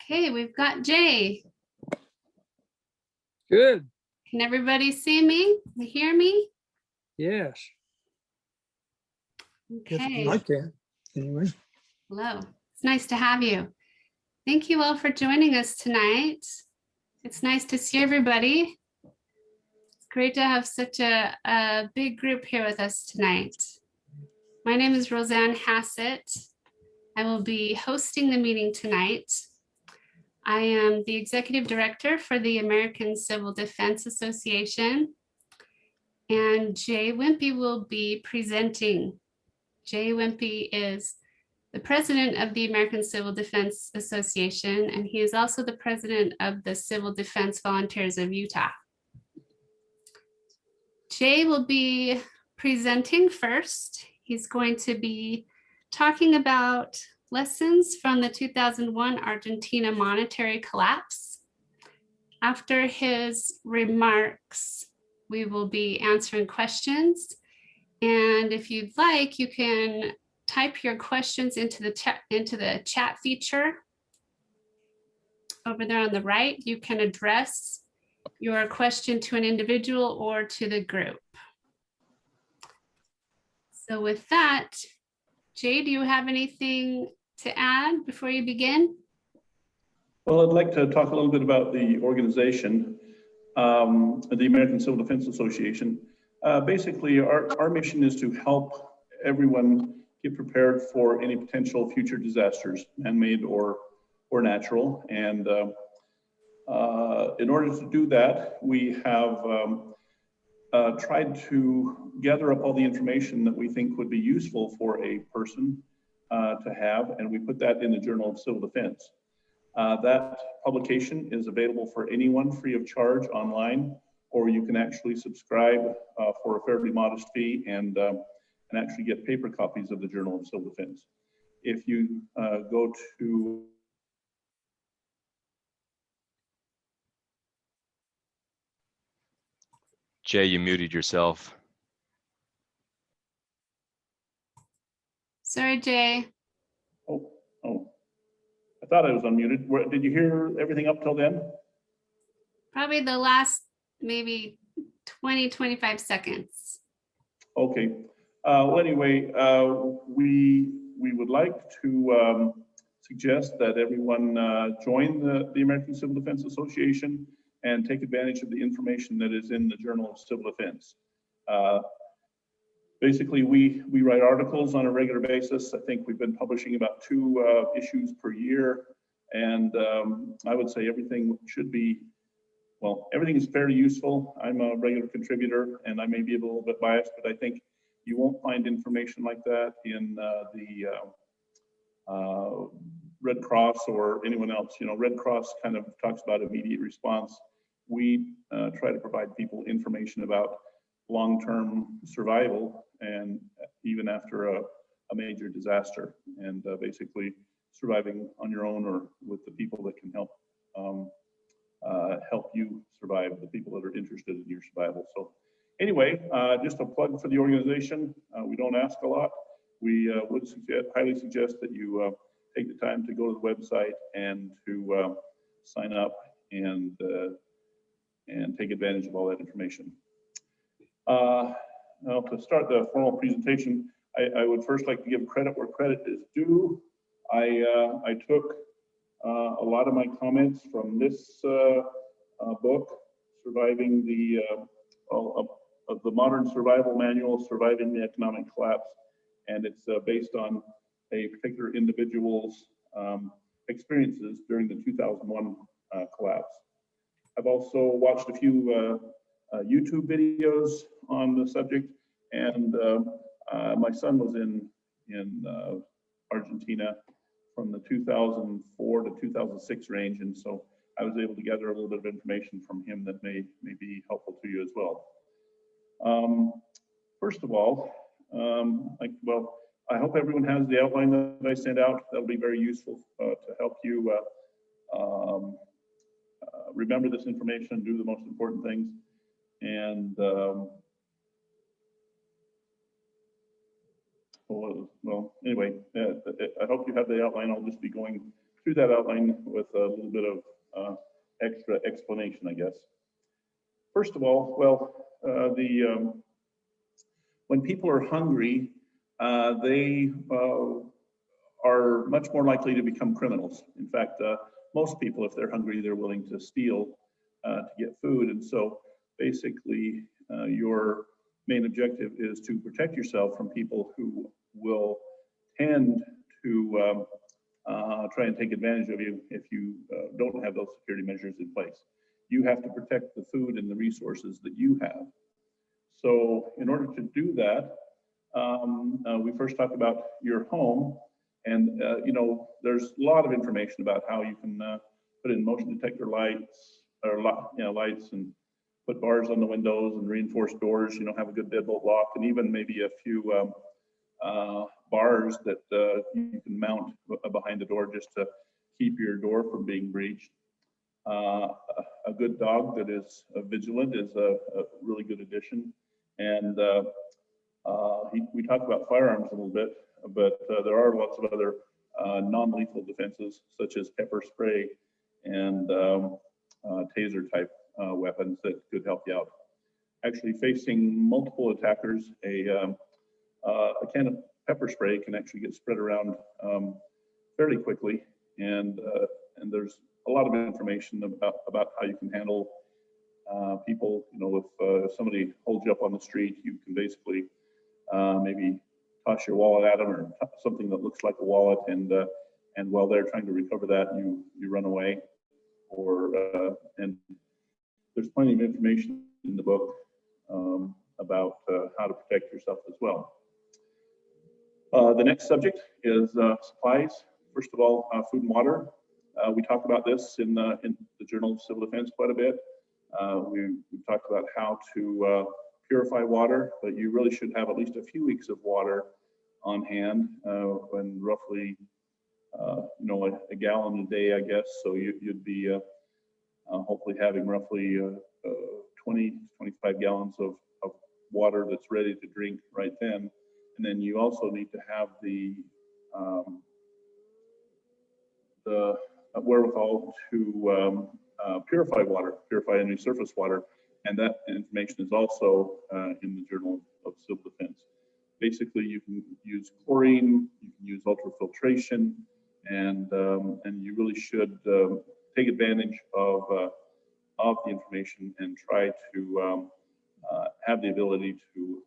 Okay, we've got Jay. Good. Can everybody see me? Hear me? Yes. Okay. I can. Anyway. Hello. It's nice to have you. Thank you all for joining us tonight. It's nice to see everybody. It's great to have such a big group here with us tonight. My name is Roseanne Hassett. I will be hosting the meeting tonight. I am the Executive Director for the American Civil Defense Association, and Jay Whimpey will be presenting. Jay Whimpey is the President of the American Civil Defense Association, and he is also the President of the Civil Defense Volunteers of Utah. Jay will be presenting first. He's going to be talking about lessons from the 2001 Argentina monetary collapse. After his remarks, we will be answering questions. And if you'd like, you can type your questions into the chat feature over there on the right. You can address your question to an individual or to the group. So with that, Jay, do you have anything to add before you begin? Well, I'd like to talk a little bit about the organization, the American Civil Defense Association. Basically, our mission is to help everyone get prepared for any potential future disasters, man-made or natural. And in order to do that, we have tried to gather up all the information that we think would be useful for a person to have, and we put that in the Journal of Civil Defense. That publication is available for anyone free of charge online, or you can actually subscribe for a fairly modest fee and actually get paper copies of the Journal of Civil Defense. If you go to Jay, you muted yourself. Sorry, Jay. Oh, I thought I was unmuted. Did you hear everything up till then? Probably the last maybe 20, 25 seconds. Okay. Well, anyway, we would like to suggest that everyone join the American Civil Defense Association and take advantage of the information that is in the Journal of Civil Defense. Basically, we write articles on a regular basis. I think we've been publishing about 2 issues per year. And I would say everything should be, well, everything is fairly useful. I'm a regular contributor and I may be a little bit biased, but I think you won't find information like that in the Red Cross or anyone else. You know, Red Cross kind of talks about immediate response. We try to provide people information about long-term survival and even after a major disaster, and basically surviving on your own or with the people that can help help you survive, the people that are interested in your survival. So anyway, just a plug for the organization. We don't ask a lot. We would highly suggest that you take the time to go to the website and to sign up and take advantage of all that information. Now, to start the formal presentation, I would first like to give credit where credit is due. I took a lot of my comments from this book, Surviving the of the Modern Survival Manual, Surviving the Economic Collapse, and it's based on a particular individual's experiences during the 2001 collapse. I've also watched a few YouTube videos on the subject, and my son was in Argentina from the 2004 to 2006 range, and so I was able to gather a little bit of information from him that may be helpful to you as well. First of all, I hope everyone has the outline that I sent out. That'll be very useful to help you remember this information, do the most important things. And well, anyway, I hope you have the outline. I'll just be going through that outline with a little bit of extra explanation, I guess. First of all, well, when people are hungry, they are much more likely to become criminals. In fact, most people, if they're hungry, they're willing to steal to get food. And so basically, your main objective is to protect yourself from people who will tend to try and take advantage of you if you don't have those security measures in place. You have to protect the food and the resources that you have. So in order to do that, we first talk about your home. And you know, there's a lot of information about how you can put in motion detector lights, or lights, and put bars on the windows and reinforced doors. You know, have a good deadbolt lock, and even maybe a few bars that you can mount behind the door just to keep your door from being breached. A good dog that is vigilant is a really good addition. And we talked about firearms a little bit, but there are lots of other non-lethal defenses, such as pepper spray and taser type weapons that could help you out. Actually, facing multiple attackers, a can of pepper spray can actually get spread around fairly quickly, and there's a lot of information about how you can handle people. You know, if somebody holds you up on the street, you can basically maybe toss your wallet at them, or something that looks like a wallet, and while they're trying to recover that, you run away. Or and there's plenty of information in the book about how to protect yourself as well. The next subject is supplies. First of all, food and water. We talk about this in the Journal of Civil Defense quite a bit. We talked about how to purify water, but you really should have at least a few weeks of water on hand, when roughly, you know, a gallon a day, I guess. So you'd be hopefully having roughly 20, 25 gallons of water that's ready to drink right then. And then you also need to have the wherewithal to purify water, purify any surface water. And that information is also in the Journal of Civil Defense. Basically, you can use chlorine, you can use ultrafiltration, and you really should take advantage of the information and try to have the ability to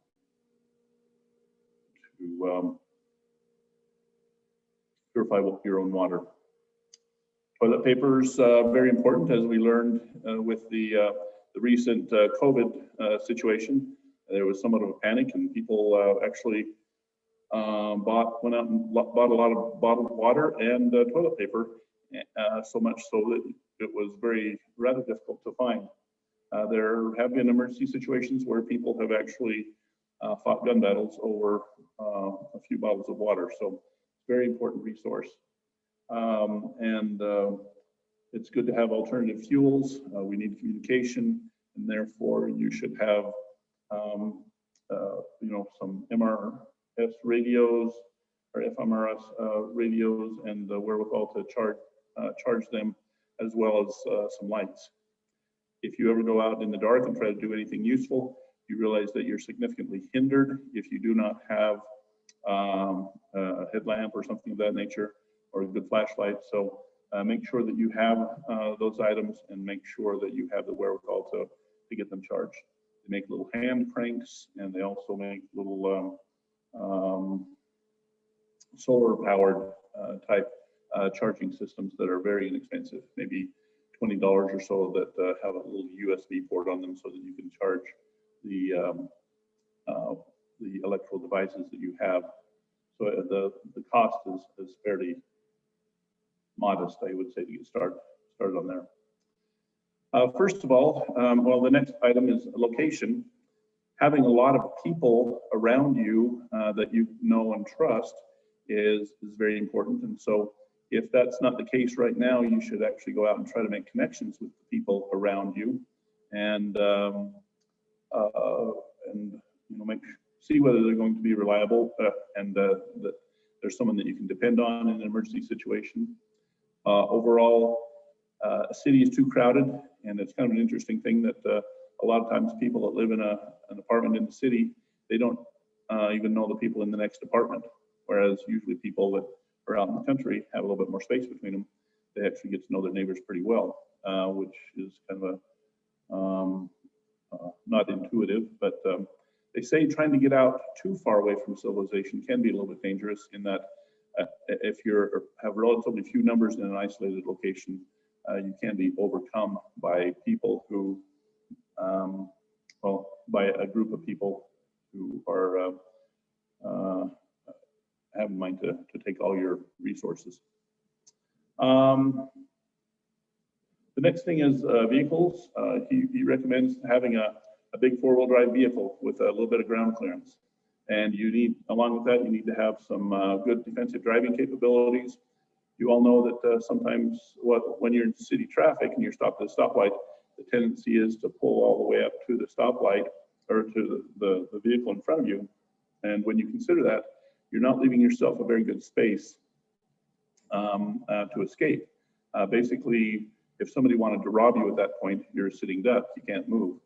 purify your own water. Toilet paper is very important, as we learned with the recent COVID situation. There was somewhat of a panic, and people actually went out and bought a lot of bottled water and toilet paper, so much so that it was rather difficult to find. There have been emergency situations where people have actually fought gun battles over a few bottles of water. So, very important resource. And it's good to have alternative fuels. We need communication, and therefore you should have, you know, some MRS radios or FMRS radios, and the wherewithal to charge them, as well as some lights. If you ever go out in the dark and try to do anything useful, you realize that you're significantly hindered if you do not have a headlamp or something of that nature, or a good flashlight. So make sure that you have those items, and make sure that you have the wherewithal to get them charged. They make little hand cranks, and they also make little solar powered type charging systems that are very inexpensive, maybe $20 or so, that have a little USB port on them, so that you can charge the electrical devices that you have. So the cost is fairly modest, I would say, to get started on there. First of all, well, the next item is location. Having a lot of people around you that you know and trust is very important. And so if that's not the case right now, you should actually go out and try to make connections with the people around you, and you know, see whether they're going to be reliable, and that there's someone that you can depend on in an emergency situation. Overall, a city is too crowded, and it's kind of an interesting thing that a lot of times people that live in an apartment in the city, they don't even know the people in the next apartment, whereas usually people that are out in the country have a little bit more space between them. They actually get to know their neighbors pretty well, which is kind of a not intuitive, but they say trying to get out too far away from civilization can be a little bit dangerous in that if you have relatively few numbers in an isolated location, you can be overcome by people who, well, by a group of people who are have in mind to take all your resources. The next thing is vehicles. He recommends having a big four-wheel drive vehicle with a little bit of ground clearance. And you need, along with that, you need to have some good defensive driving capabilities. You all know that sometimes when you're in city traffic and you're stopped at a stoplight, the tendency is to pull all the way up to the stoplight or to the vehicle in front of you. And when you consider that, you're not leaving yourself a very good space to escape. Basically, if somebody wanted to rob you at that point, you're a sitting duck, you can't move.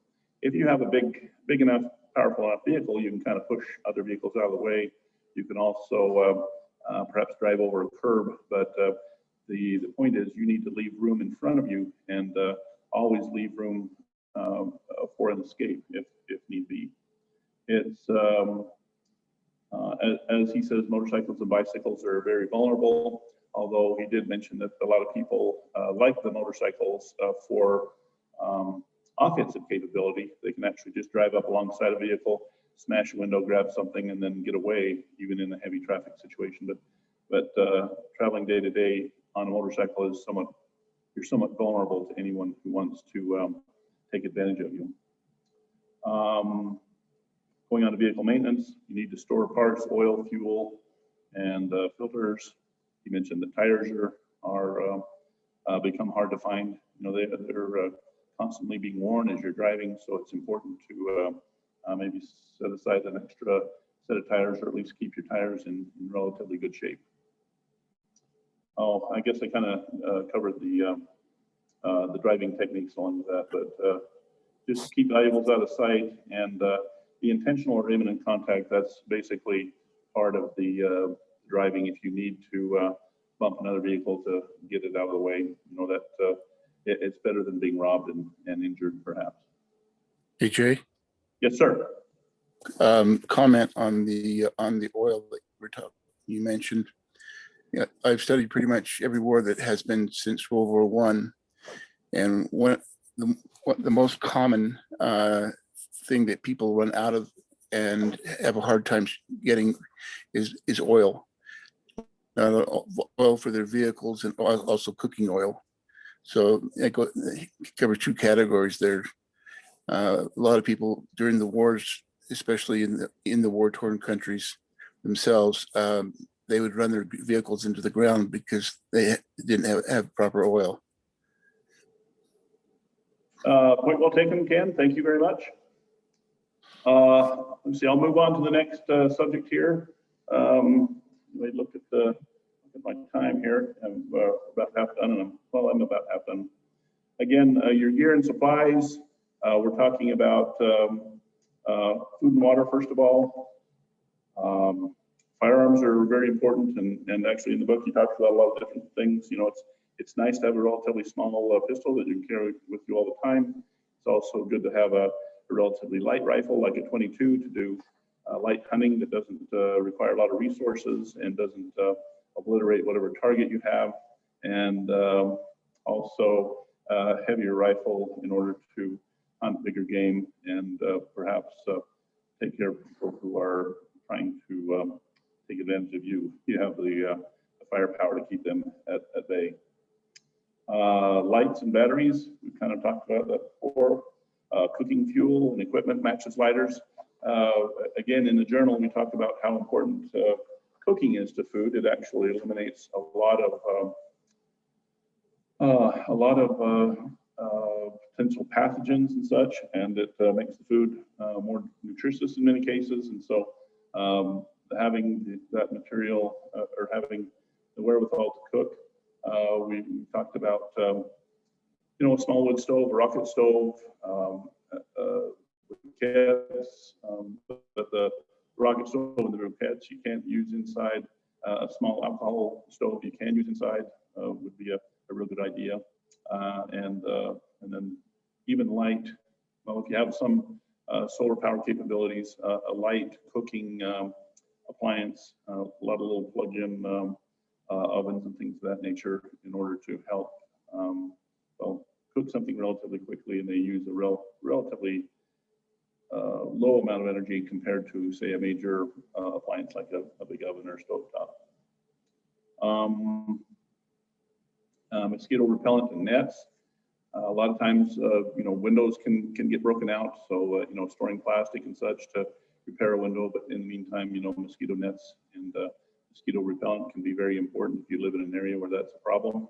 If you have a big enough, powerful enough vehicle, you can kind of push other vehicles out of the way. You can also perhaps drive over a curb, but the point is you need to leave room in front of you and always leave room for an escape if need be. It's, as he says, motorcycles and bicycles are very vulnerable, although he did mention that a lot of people like the motorcycles for offensive capability. They can actually just drive up alongside a vehicle, smash a window, grab something, and then get away, even in a heavy traffic situation. But traveling day to day on a motorcycle is you're somewhat vulnerable to anyone who wants to take advantage of you. Going on to vehicle maintenance, you need to store parts, oil, fuel, and filters. You mentioned that tires are become hard to find. You know, they're constantly being worn as you're driving, so it's important to maybe set aside an extra set of tires, or at least keep your tires in relatively good shape. Oh, I guess I kind of covered the driving techniques along with that, but just keep valuables out of sight, and the intentional or imminent contact, that's basically part of the driving. If you need to bump another vehicle to get it out of the way, you know that it's better than being robbed and injured, perhaps. Hey, Jay. Yes, sir. Comment on the oil that you mentioned. Yeah, I've studied pretty much every war that has been since World War I, and what the most common thing that people run out of and have a hard time getting is oil. Oil for their vehicles and also cooking oil. So it covers two categories there. A lot of people during the wars, especially in the war-torn countries themselves, they would run their vehicles into the ground because they didn't have proper oil. Point well taken, Ken. Thank you very much. Let's see. I'll move on to the next subject here. Let me look at my time here. I'm about half done, and I'm about half done. Again, your gear and supplies. We're talking about food and water, first of all. Firearms are very important, and actually in the book you talked about a lot of different things. You know, it's nice to have a relatively small pistol that you can carry with you all the time. It's also good to have a relatively light rifle like a 22 to do light hunting that doesn't require a lot of resources and doesn't obliterate whatever target you have, and also a heavier rifle in order to hunt bigger game and perhaps take care of people who are trying to take advantage of you. You have the firepower to keep them at bay. Lights and batteries, we kind of talked about that before. Cooking fuel and equipment matches lighters. Again, in the journal, we talked about how important cooking is to food. It actually eliminates a lot of potential pathogens and such, and it makes the food more nutritious in many cases. And so having that material or having the wherewithal to cook We talked about, you know, a small wood stove, a rocket stove, briquettes, but the rocket stove and the briquettes you can't use inside. A small alcohol stove you can use inside would be a real good idea. And then even light, well, if you have some solar power capabilities, a light cooking appliance, a lot of little plug-in ovens and things of that nature in order to help well, cook something relatively quickly, and they use a relatively low amount of energy compared to, say, a major appliance like a big oven or stovetop. Mosquito repellent and nets. A lot of times, you know, windows can get broken out, so you know, storing plastic and such to repair a window. But in the meantime, you know, mosquito nets and mosquito repellent can be very important if you live in an area where that's a problem.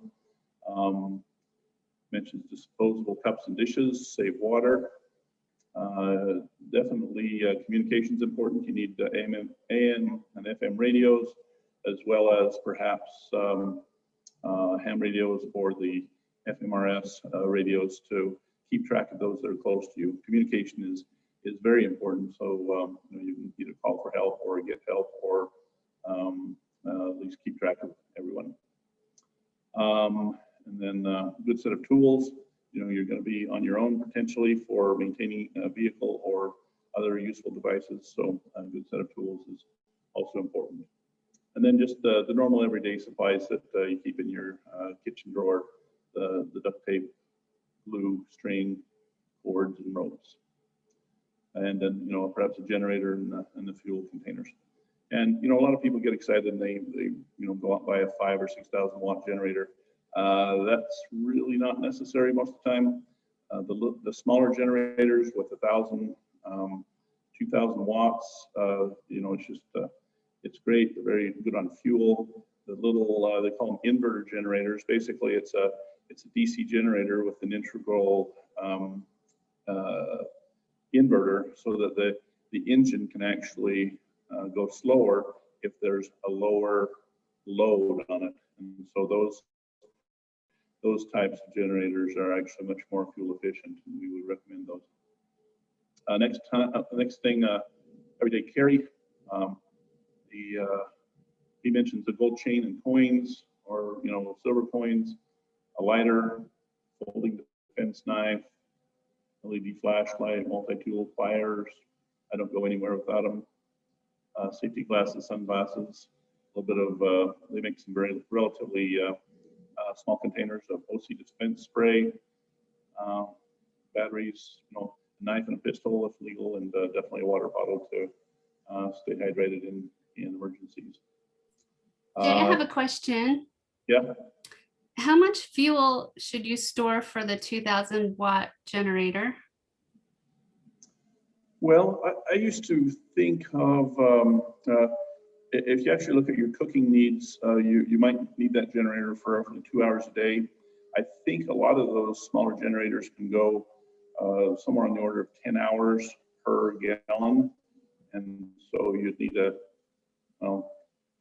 Mentions disposable cups and dishes, save water. Definitely communication is important. You need AM and FM radios, as well as perhaps ham radios or the FMRS radios to keep track of those that are close to you. Communication is very important. So you know, you can either call for help or get help, or at least keep track of everyone. And then a good set of tools. You know, you're going to be on your own potentially for maintaining a vehicle or other useful devices. So a good set of tools is also important. And then just the normal everyday supplies that you keep in your kitchen drawer, the duct tape, glue, string, cords, and ropes. And then, you know, perhaps a generator and the fuel containers. And, you know, a lot of people get excited and they you know, go out and buy a 5,000 or 6,000 watt generator. That's really not necessary most of the time. The smaller generators with 1,000, 2,000 watts, you know, it's just, it's great. They're very good on fuel. The little, they call them inverter generators. Basically, it's a DC generator with an integral inverter, so that the engine can actually go slower if there's a lower load on it. And so those types of generators are actually much more fuel efficient, and we would recommend those. Next thing, everyday carry. He mentions a gold chain and coins, or, you know, silver coins, a lighter, folding defense knife, LED flashlight, multi-tool pliers. I don't go anywhere without them. Safety glasses, sunglasses, a little bit of, they make some very relatively small containers of OC dispense spray, batteries, you know, a knife and a pistol if legal, and definitely a water bottle to stay hydrated in emergencies. Jay, I have a question. Yeah. How much fuel should you store for the 2,000 watt generator? Well, I used to think of, if you actually look at your cooking needs, you might need that generator for roughly 2 hours a day. I think a lot of those smaller generators can go somewhere on the order of 10 hours per gallon. And so you'd need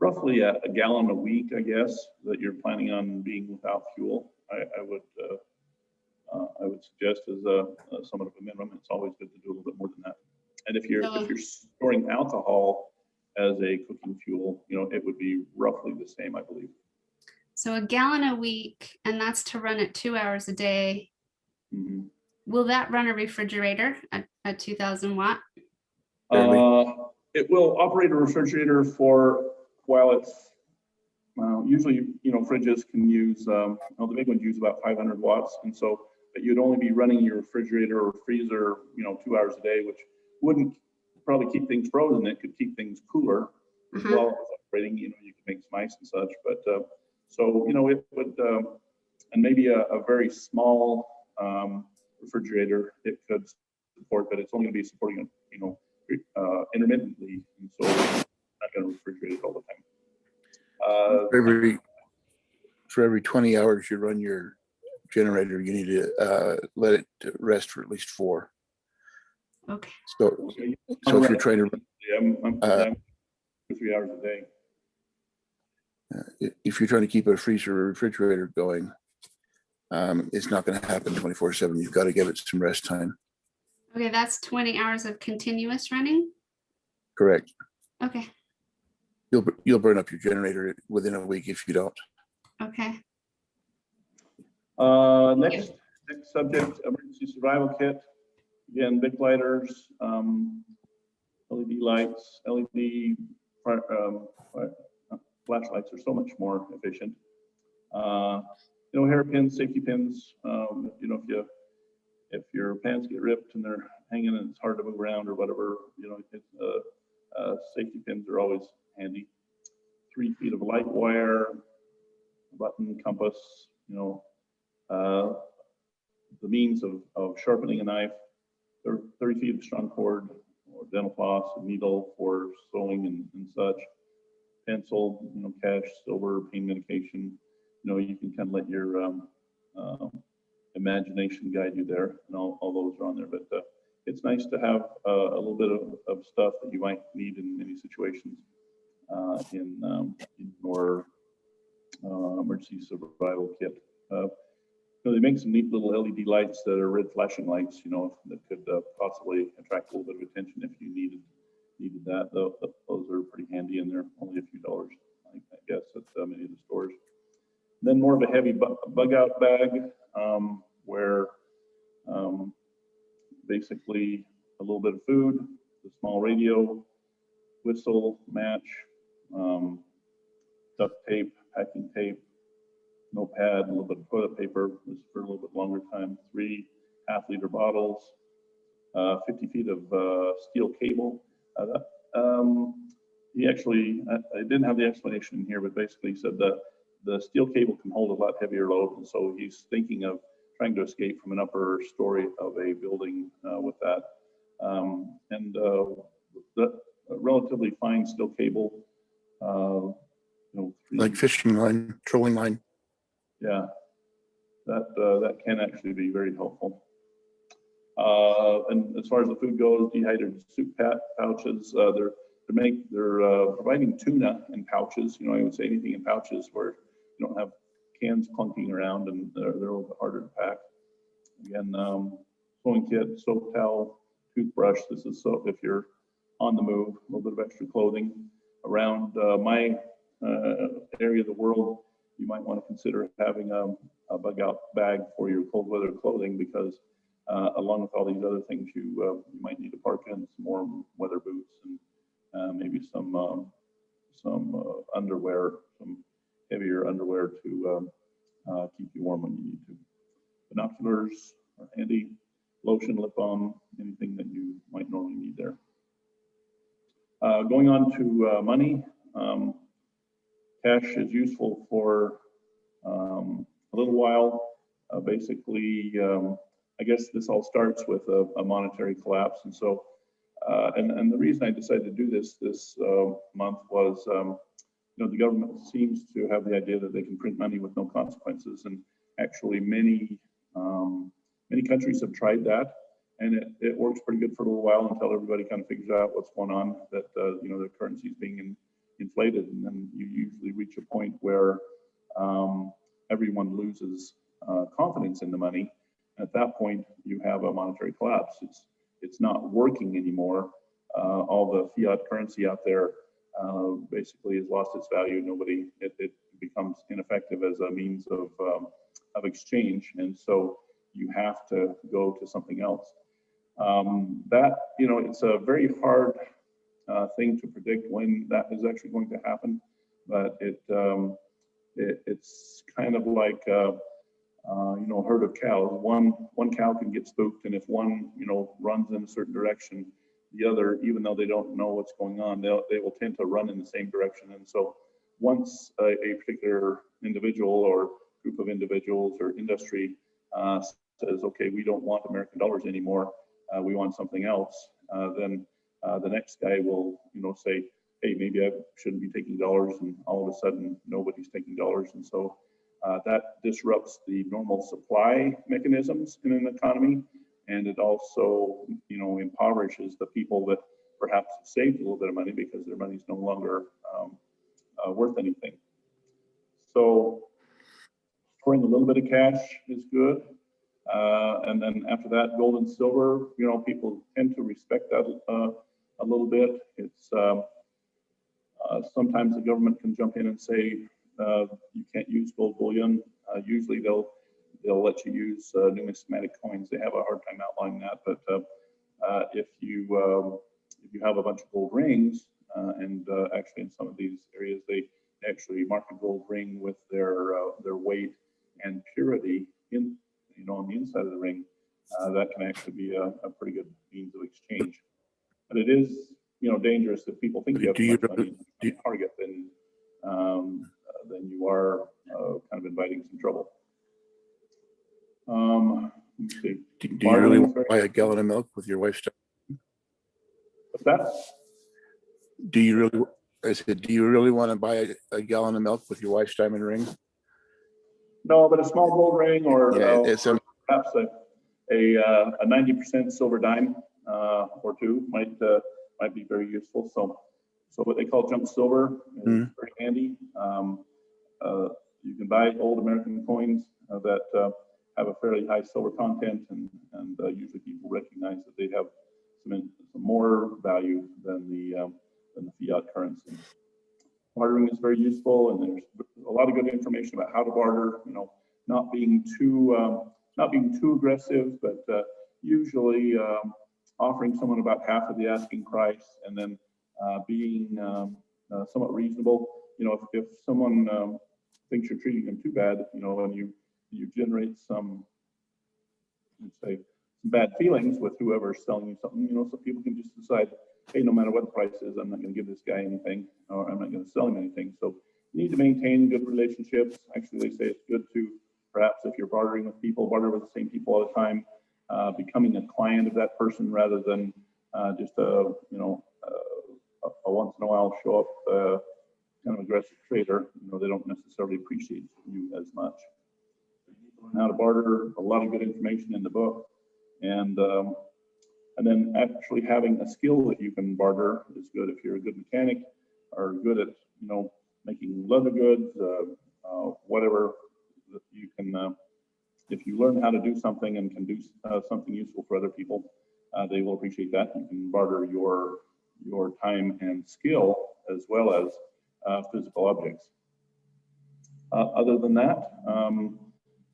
roughly a gallon a week, I guess, that you're planning on being without fuel. I would suggest as somewhat of a minimum. It's always good to do a little bit more than that. And if you're storing alcohol as a cooking fuel, you know, it would be roughly the same, I believe. So a gallon a week, and that's to run it 2 hours a day. Mm-hmm. Will that run a refrigerator at 2,000 watt? It will operate a refrigerator for, while it's, usually, you know, fridges can use, well, the big ones use about 500 watts. And so, but you'd only be running your refrigerator or freezer, you know, 2 hours a day, which wouldn't probably keep things frozen. It could keep things cooler as well. Operating, you know, you can make some ice and such. But so, you know, it would, and maybe a very small refrigerator it could support, but it's only going to be supporting, you know, intermittently, and so it's not going to refrigerate it all the time. For every 20 hours you run your generator, you need to let it rest for at least 4. Okay. So if you're trying to, I'm 3 hours a day. If you're trying to keep a freezer or refrigerator going, it's not going to happen 24/7. You've got to give it some rest time. Okay, that's 20 hours of continuous running. Correct. Okay, You'll burn up your generator within a week if you don't. okay. Next subject, emergency survival kit. Again, big lighters, LED lights, LED flashlights are so much more efficient. Hairpins, safety pins. If your pants get ripped and they're hanging and it's hard to move around or whatever, safety pins are always handy. 3 feet of light wire, button, compass. The means of sharpening a knife. 30 feet of strong cord or dental floss, a needle for sewing and such. Pencil, cash, silver, pain medication. You can kind of let your imagination guide you there, and all those are on there. But it's nice to have a little bit of stuff that you might need in many situations in your emergency survival kit. They make some neat little LED lights that are red flashing lights, that could possibly attract a little bit of attention if you needed that. Those are pretty handy, and they're only a few dollars, I guess, at many of the stores. Then more of a heavy bug out bag, where basically a little bit of food, a small radio, whistle, match, duct tape, packing tape, notepad, a little bit of toilet paper. This is for a little bit longer time. 3 half-liter bottles, 50 feet of steel cable. He actually, I didn't have the explanation in here, but basically he said that the steel cable can hold a lot heavier load, and so he's thinking of trying to escape from an upper story of a building with that. The relatively fine steel cable. Like fishing line, trolling line. Yeah, that can actually be very helpful. And as far as the food goes, dehydrated soup pouches. They're providing tuna in pouches. I would say anything in pouches where you don't have cans clunking around, and they're a little bit harder to pack. Again, sewing kit, soap towel, toothbrush. This is so if you're on the move, a little bit of extra clothing. Around my area of the world, you might want to consider having a bug out bag for your cold weather clothing, because along with all these other things, you might need to park in some warm weather boots and maybe some underwear, some heavier underwear to keep you warm when you need to. Binoculars are handy, lotion, lip balm, anything that you might normally need there. Going on to money. Cash is useful for a little while. Basically, I guess this all starts with a monetary collapse. And so, and the reason I decided to do this month was, the government seems to have the idea that they can print money with no consequences. And actually many countries have tried that, and it works pretty good for a little while until everybody kind of figures out what's going on, that their currency is being inflated, and then you usually reach a point where everyone loses confidence in the money. At that point, you have a monetary collapse. It's not working anymore. All the fiat currency out there basically has lost its value. It becomes ineffective as a means of exchange, and so you have to go to something else. It's a very hard thing to predict when that is actually going to happen, but it's kind of like a herd of cows. One cow can get spooked, and if one runs in a certain direction, the other, even though they don't know what's going on, they will tend to run in the same direction. And so once a particular individual or group of individuals or industry says, okay, we don't want American dollars anymore, we want something else, then the next guy will say, hey, maybe I shouldn't be taking dollars, and all of a sudden nobody's taking dollars. And so that disrupts the normal supply mechanisms in an economy, and it also impoverishes the people that perhaps saved a little bit of money because their money is no longer worth anything. So storing a little bit of cash is good. And then after that, gold and silver, you know, people tend to respect that a little bit. It's sometimes the government can jump in and say you can't use gold bullion. Usually they'll let you use numismatic coins. They have a hard time outlining that, but if you have a bunch of gold rings, and actually in some of these areas they actually mark a gold ring with their weight and purity in, you know, on the inside of the ring, that can actually be a pretty good means of exchange. But it is, you know, dangerous if people think you have too much money on target, then you are kind of inviting some trouble. Let's see. Do you really want to buy a gallon of milk with your wife's? What's that? Do you really? I said, do you really want to buy a gallon of milk with your wife's diamond ring? No, but a small gold ring, or it's perhaps a 90% silver dime or two might be very useful. So what they call junk silver is very handy. You can buy old American coins that have a fairly high silver content, and usually people recognize that they have some more value than the fiat currency. Bartering is very useful, and there's a lot of good information about how to barter. You know, not being too aggressive, but usually offering someone about half of the asking price, and then being somewhat reasonable. You know, if someone thinks you're treating them too bad, you know, and you generate some, let's say, some bad feelings with whoever's selling you something, you know, so people can just decide, hey, no matter what the price is, I'm not going to give this guy anything, or I'm not going to sell him anything. So you need to maintain good relationships. Actually, they say it's good to, perhaps if you're bartering with people, barter with the same people all the time, becoming a client of that person rather than just a once in a while show up kind of aggressive trader. You know, they don't necessarily appreciate you as much. You need to learn how to barter. A lot of good information in the book, and then actually having a skill that you can barter is good. If you're a good mechanic or good at, you know, making leather goods, whatever that you can, if you learn how to do something and can do something useful for other people, they will appreciate that. You can barter your time and skill as well as physical objects. Other than that,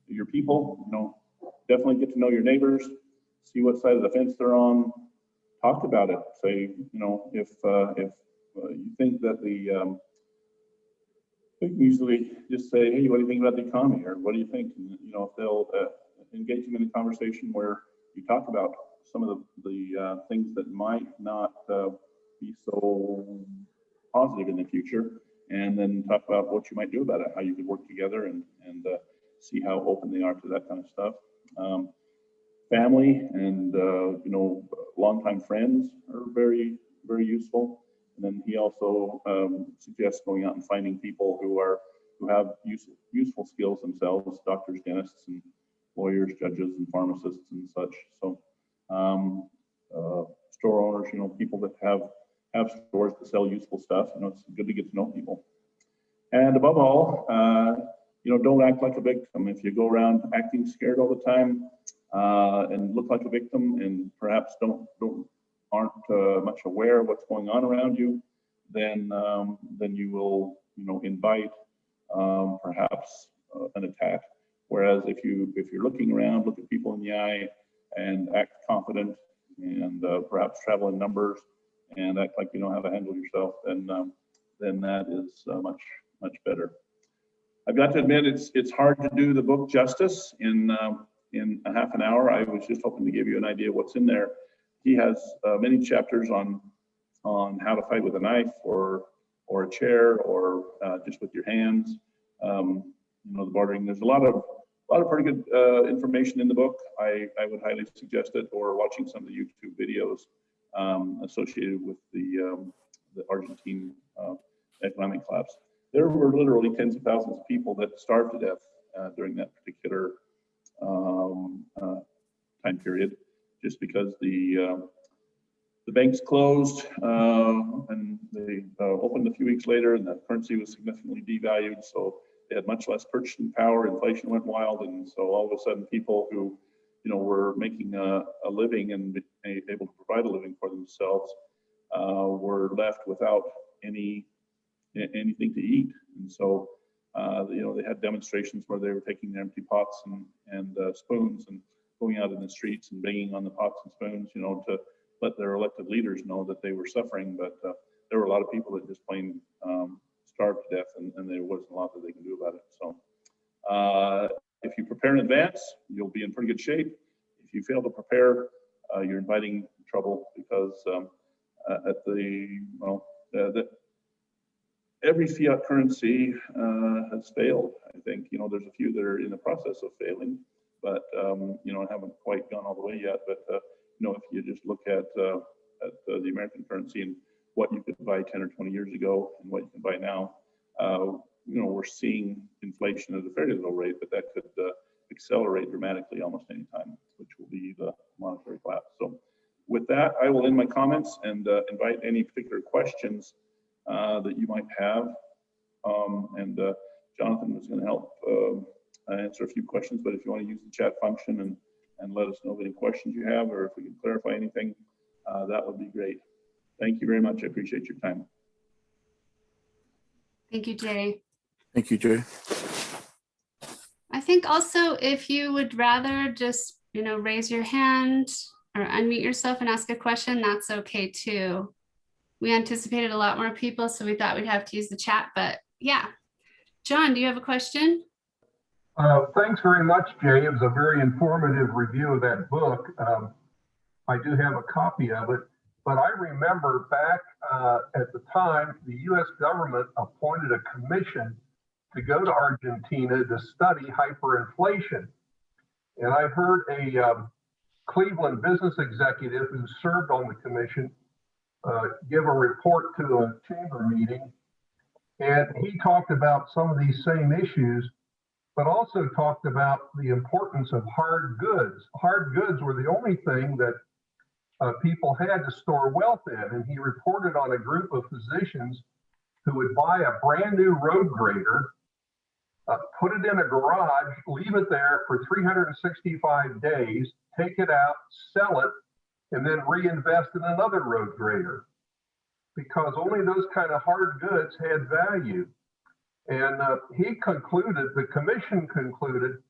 your people, you know, definitely get to know your neighbors, see what side of the fence they're on, talk about it. Say, you know, if you think that you can usually just say, hey, what do you think about the economy, or what do you think? And, you know, if they'll engage them in a conversation where you talk about some of the things that might not be so positive in the future, and then talk about what you might do about it, how you could work together, and see how open they are to that kind of stuff. Family and you know, longtime friends are very, very useful. And then he also suggests going out and finding people who have useful skills themselves: doctors, dentists, and lawyers, judges, and pharmacists, and such. So store owners, you know, people that have stores that sell useful stuff. You know, it's good to get to know people. And above all, you know, don't act like a victim. If you go around acting scared all the time and look like a victim, and perhaps aren't much aware of what's going on around you, then you will, you know, invite perhaps an attack. Whereas if you're looking around, look at people in the eye, and act confident, and perhaps travel in numbers, and act like you know how to handle yourself, then that is much better. I've got to admit, it's hard to do the book justice in a half an hour. I was just hoping to give you an idea of what's in there. He has many chapters on how to fight with a knife, or a chair, or just with your hands. You know, the bartering. There's a lot of pretty good information in the book. I would highly suggest it, or watching some of the YouTube videos associated with the Argentine economic collapse. There were literally tens of thousands of people that starved to death during that particular time period, just because the banks closed and they opened a few weeks later, and the currency was significantly devalued. So they had much less purchasing power. Inflation went wild, and so all of a sudden, people who, you know, were making a living and able to provide a living for themselves were left without anything to eat. And so, you know, they had demonstrations where they were taking their empty pots and spoons and going out in the streets and banging on the pots and spoons, you know, to let their elected leaders know that they were suffering. But there were a lot of people that just plain starved to death, and there wasn't a lot that they can do about it. So if you prepare in advance, you'll be in pretty good shape. If you fail to prepare, you're inviting trouble, because every fiat currency has failed. I think, you know, there's a few that are in the process of failing, but you know, haven't quite gone all the way yet. But you know, if you just look at the American currency and what you could buy 10 or 20 years ago and what you can buy now, you know, we're seeing inflation at a very low rate, but that could accelerate dramatically almost any time, which will be the monetary collapse. So with that, I will end my comments and invite any particular questions that you might have. Jonathan was going to help answer a few questions, but if you want to use the chat function and let us know any questions you have, or if we can clarify anything, that would be great. Thank you very much. I appreciate your time. Thank you, Jay. Thank you, Jay. I think also, if you would rather just, you know, raise your hand or unmute yourself and ask a question, that's okay too. We anticipated a lot more people, so we thought we'd have to use the chat, but yeah. John, do you have a question? Thanks very much, Jay. It was a very informative review of that book. I do have a copy of it, but I remember back at the time, the US government appointed a commission to go to Argentina to study hyperinflation. And I heard a Cleveland business executive who served on the commission give a report to a chamber meeting. And he talked about some of these same issues, but also talked about the importance of hard goods. Hard goods were the only thing that people had to store wealth in. And he reported on a group of physicians who would buy a brand new road grader, put it in a garage, leave it there for 365 days, take it out, sell it, and then reinvest in another road grader, because only those kind of hard goods had value. And he concluded, the commission concluded,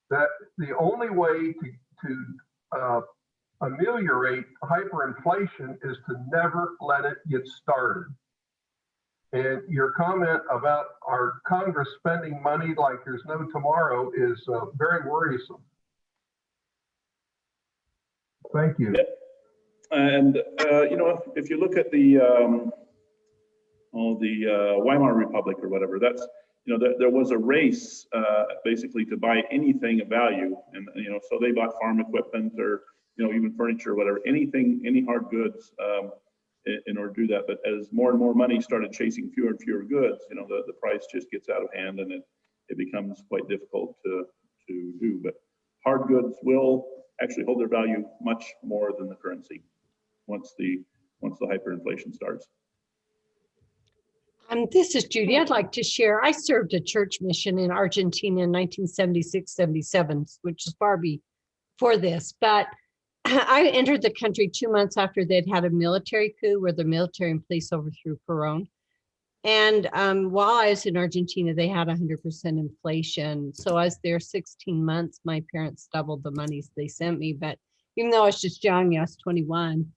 that the only way to ameliorate hyperinflation is to never let it get started. And your comment about our Congress spending money like there's no tomorrow is very worrisome. Thank you. Yep. And you know, if you look at the Weimar Republic or whatever, that's, you know, there was a race basically to buy anything of value, and you know, so they bought farm equipment, or you know, even furniture, or whatever, anything, any hard goods, in order to do that. But as more and more money started chasing fewer and fewer goods, you know, the price just gets out of hand, and it becomes quite difficult to do. But hard goods will actually hold their value much more than the currency once the hyperinflation starts. This is Judy. I'd like to share. I served a church mission in Argentina in 1976-77, which is far before this. But I entered the country 2 months after they'd had a military coup where the military and police overthrew Perón. And while I was in Argentina, they had 100% inflation. So I was there 16 months. My parents doubled the monies they sent me. But even though I was just young, I was 21,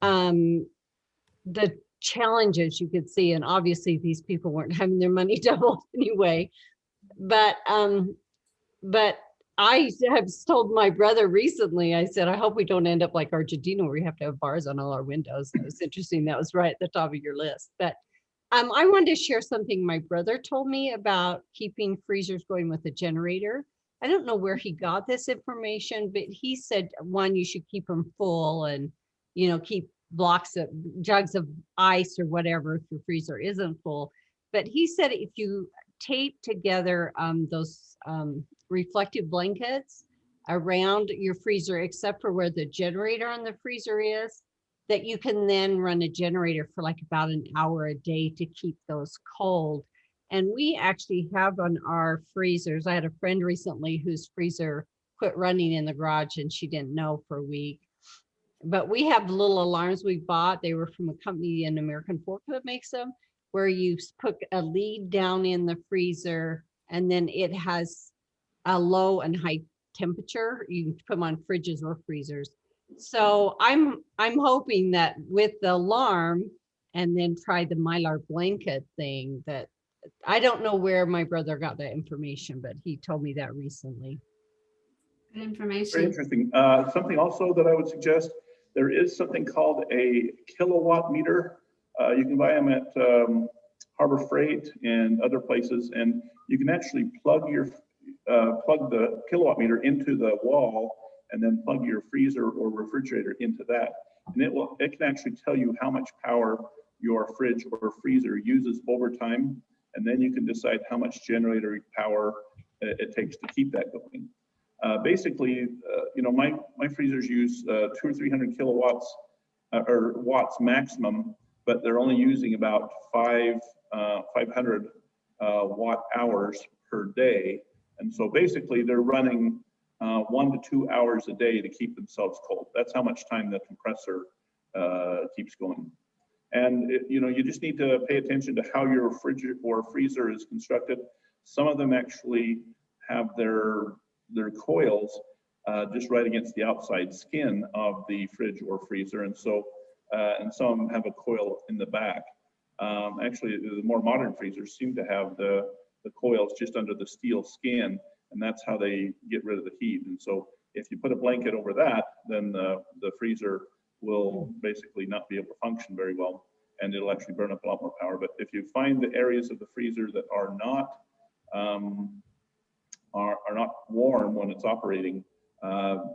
the challenges you could see, and obviously these people weren't having their money doubled anyway. But I have told my brother recently, I said, I hope we don't end up like Argentina where we have to have bars on all our windows. It was interesting. That was right at the top of your list. But I wanted to share something my brother told me about keeping freezers going with a generator. I don't know where he got this information, but he said, one, you should keep them full and, you know, keep jugs of ice or whatever if your freezer isn't full. But he said if you tape together those reflective blankets around your freezer, except for where the generator on the freezer is, that you can then run a generator for like about an hour a day to keep those cold. And we actually have on our freezers, I had a friend recently whose freezer quit running in the garage and she didn't know for a week. But we have little alarms we bought. They were from a company in American Fork that makes them, where you put a lead down in the freezer and then it has a low and high temperature. You can put them on fridges or freezers. So I'm hoping that with the alarm and then try the Mylar blanket thing, that I don't know where my brother got that information, but he told me that recently. Good Very information. interesting. Something also that I would suggest, there is something called a kilowatt meter. You can buy them at Harbor Freight and other places, and you can actually plug the kilowatt meter into the wall and then plug your freezer or refrigerator into that. And it can actually tell you how much power your fridge or freezer uses over time. And then you can decide how much generator power it takes to keep that going. Basically, my freezers use 200 or 300 kilowatts or watts maximum, but they're only using about 500 watt hours per day. And so basically they're running 1 to 2 hours a day to keep themselves cold. That's how much time the compressor keeps going. And you just need to pay attention to how your fridge or freezer is constructed. Some of them actually have their coils just right against the outside skin of the fridge or freezer, and so and some have a coil in the back. Actually, the more modern freezers seem to have the coils just under the steel skin, and that's how they get rid of the heat. And so if you put a blanket over that, then the freezer will basically not be able to function very well, and it'll actually burn up a lot more power. But if you find the areas of the freezer that are not warm when it's operating,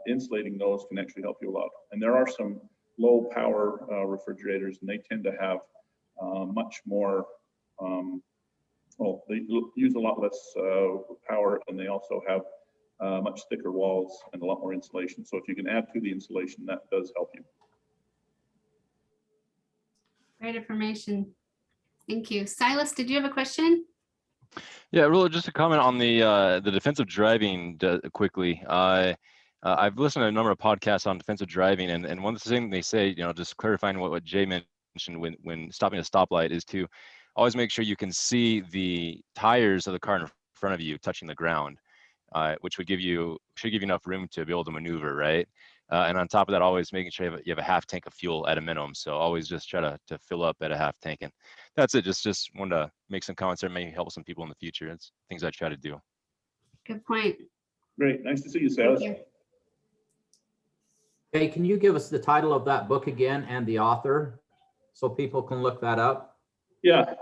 insulating those can actually help you a lot. And there are some low power refrigerators, and they tend to have much more, they use a lot less power, and they also have much thicker walls and a lot more insulation. So if you can add to the insulation, that does help you. Great information. Thank you. Silas, did you have a question? Yeah, really just a comment on the defensive driving quickly. I've listened to a number of podcasts on defensive driving, and one thing they say, just clarifying what Jay mentioned when stopping at a stoplight, is to always make sure you can see the tires of the car in front of you touching the ground, which should give you enough room to be able to maneuver, right? And on top of that, always making sure you have a half tank of fuel at a minimum. So always just try to fill up at a half tank. And that's it. Just wanted to make some comments that may help some people in the future. It's things I try to do. Good point. Great, nice to see you, Thank Silas. you. Hey, can you give us the title of that book again and the author so people can look that up? Yeah,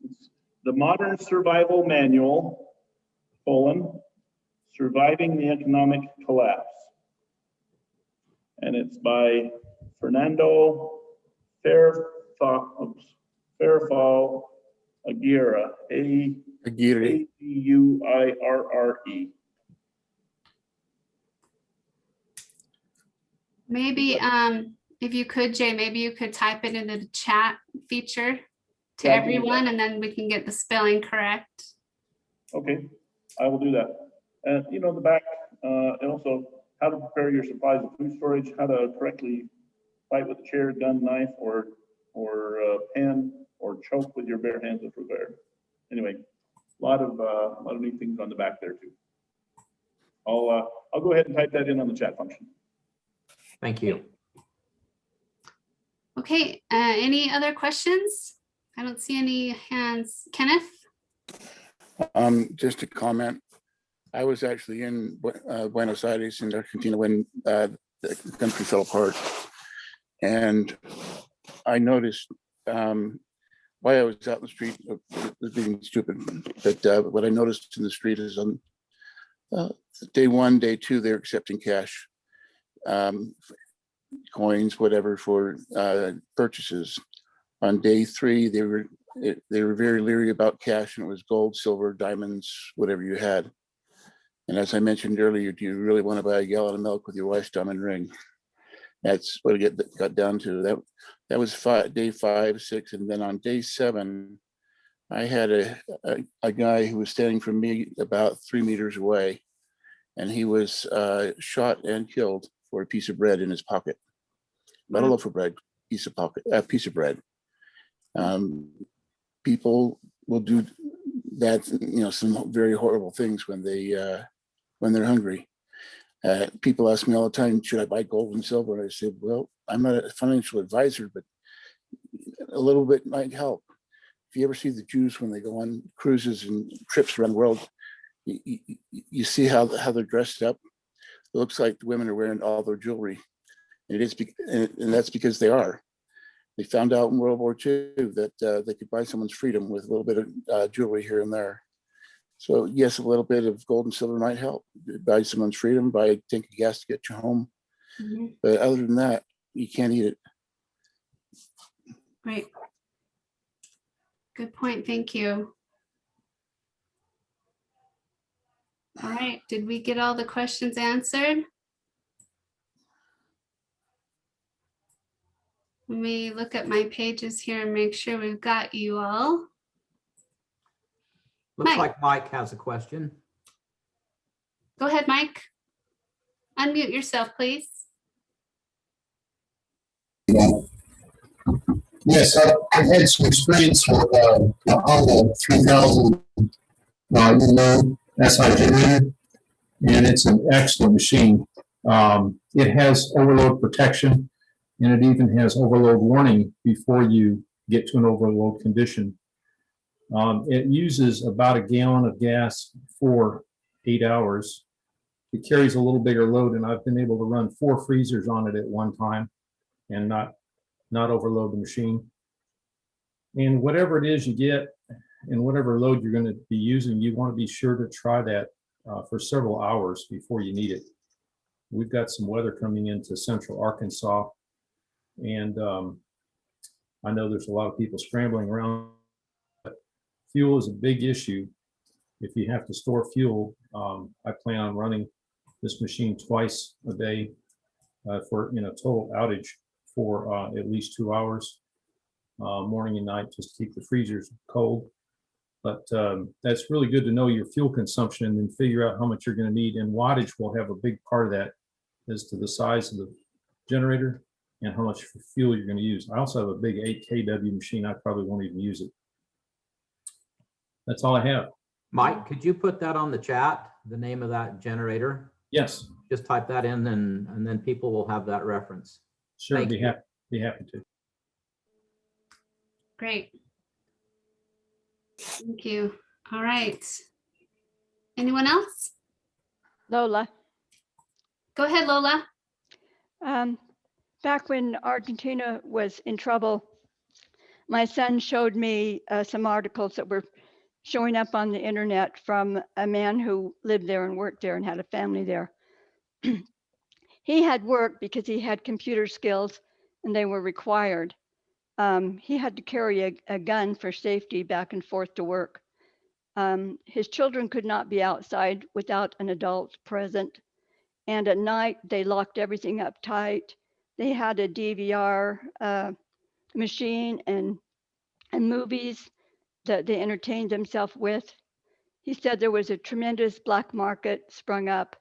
it's The Modern Survival Manual, Surviving the Economic Collapse. And it's by Fernando Farfall Aguirre, Aguirre. Aguirre. Maybe if you could, Jay, maybe you could type it into the chat feature to Yeah, I can do everyone, and then we can get the spelling correct. Okay, I will do that. And the back, and also how to prepare your supplies of food storage, how to correctly fight with a chair, gun, knife, or pen, or choke with your bare hands if you're there. Anyway, a lot of neat things on the back there too. I'll go ahead and type that in on the chat function. Thank you. Okay, any other questions? I don't see any hands. Kenneth? Just a comment. I was actually in Buenos Aires in Argentina when the country fell apart, and I noticed why I was out in the street was being stupid. But what I noticed in the street is on day 1, day 2, they're accepting cash, coins, whatever, for purchases. On day 3, they were very leery about cash, and it was gold, silver, diamonds, whatever you had. And as I mentioned earlier, do you really want to buy a gallon of milk with your wife's diamond ring? That's what it got down to. That was day 5, 6, and then on day 7, I had a guy who was standing from me about 3 meters away, and he was shot and killed for a piece of bread in his pocket. Not a loaf of bread, piece of bread. People will do that, some very horrible things when they're hungry. People ask me all the time, should I buy gold and silver? And I said, well, I'm not a financial advisor, but a little bit might help. If you ever see the Jews when they go on cruises and trips around the world, you see how they're dressed up. It looks like the women are wearing all their jewelry. And that's because they are. They found out in World War II that they could buy someone's freedom with a little bit of jewelry here and there. So yes, a little bit of gold and silver might help. Buy someone's freedom, buy a tank of gas to get you home. Mm-hmm. But other than that, you can't eat it. Right. Good point. Thank you. All right. Did we get all the questions answered? Let me look at my pages here and make sure we've got you all. Looks Mike. like Mike has a question. Go ahead, Mike. Unmute yourself, please. Yes, I've had some experience with Honda 3000 SI generator, and it's an excellent machine. It has overload protection, and it even has overload warning before you get to an overload condition. It uses about a gallon of gas for 8 hours. It carries a little bigger load, and I've been able to run 4 freezers on it at one time and not overload the machine. And whatever it is you get and whatever load you're going to be using, you want to be sure to try that for several hours before you need it. We've got some weather coming into central Arkansas, and I know there's a lot of people scrambling around. Fuel is a big issue. If you have to store fuel, I plan on running this machine twice a day for total outage for at least 2 hours, morning and night, just to keep the freezers cold. But that's really good to know your fuel consumption and then figure out how much you're going to need. And wattage will have a big part of that as to the size of the generator and how much fuel you're going to use. I also have a big 8 kW machine. I probably won't even use it. That's all I have. Mike, could you put that on the chat, the name of that generator? Yes. Just type that in and then people will have that reference. Sure, be happy to. Great. Thank you. All right. Anyone else? Lola. Go ahead, Lola. Back when Argentina was in trouble, my son showed me some articles that were showing up on the internet from a man who lived there and worked there and had a family there. He had work because he had computer skills and they were required. He had to carry a gun for safety back and forth to work. His children could not be outside without an adult present. And at night, they locked everything up tight. They had a DVR machine and movies that they entertained themselves with. He said there was a tremendous black market sprung up.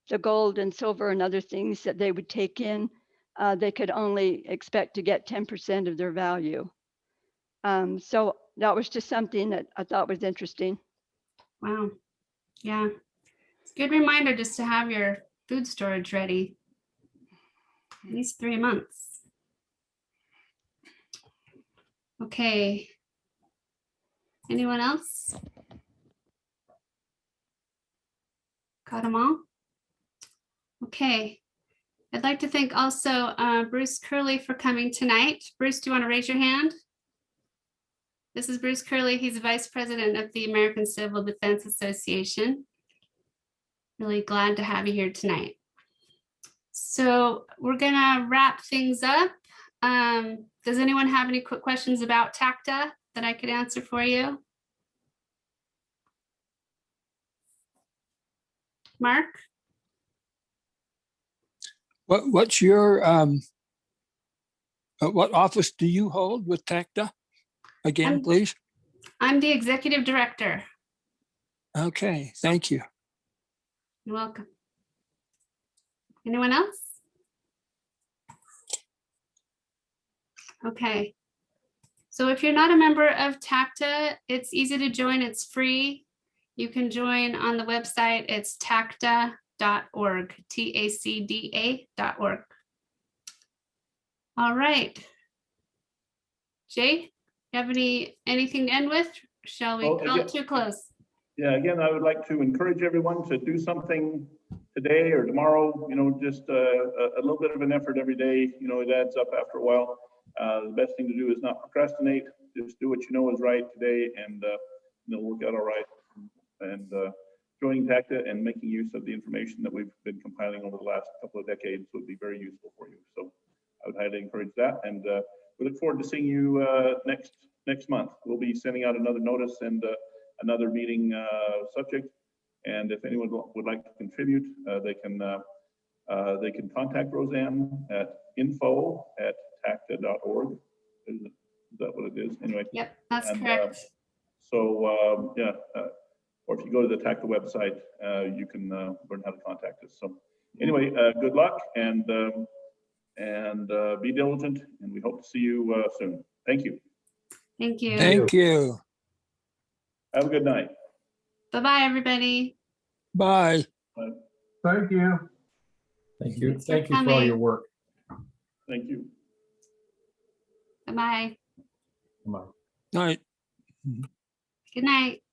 The gold and silver and other things that they would take in, they could only expect to get 10% of their value. So that was just something that I thought was interesting. Wow. Yeah. It's a good reminder just to have your food storage ready. At least 3 months. Okay. Anyone else? Got them all? Okay. I'd like to thank also Bruce Curley for coming tonight. Bruce, do you want to raise your hand? This is Bruce Curley. He's Vice President of the American Civil Defense Association. Really glad to have you here tonight. So we're gonna wrap things up. Does anyone have any quick questions about TACDA that I could answer for you? Mark? What's your, what office do you hold with TACDA? Again, please. I'm the executive director. Okay, thank you. You're welcome. Anyone else? Okay. So if you're not a member of TACDA, it's easy to join. It's free. You can join on the website. It's tacda.org, TACDA.org. All right. Jay, you have anything to end with? Shall we Well, call it to a close? Yeah, again, I would like to encourage everyone to do something today or tomorrow, just a little bit of an effort every day, it adds up after a while. The best thing to do is not procrastinate, just do what you know is right today, and it'll work out all right. And joining TACDA and making use of the information that we've been compiling over the last couple of decades would be very useful for you. So I would highly encourage that, and we look forward to seeing you next month. We'll be sending out another notice and another meeting subject. And if anyone would like to contribute, they can contact Roseanne at info@tacda.org. Is that what it is? Anyway. Yep, that's correct. Or if you go to the TACDA website, you can learn how to contact us. So anyway, good luck and be diligent, and we hope to see you soon. Thank you. Thank you. Thank you. Have a good night. Bye-bye, everybody. Bye. Thank you. Thank you. Thanks for Thank you for all coming. your work. Thank you. Bye-bye. Come on. Night. Good night.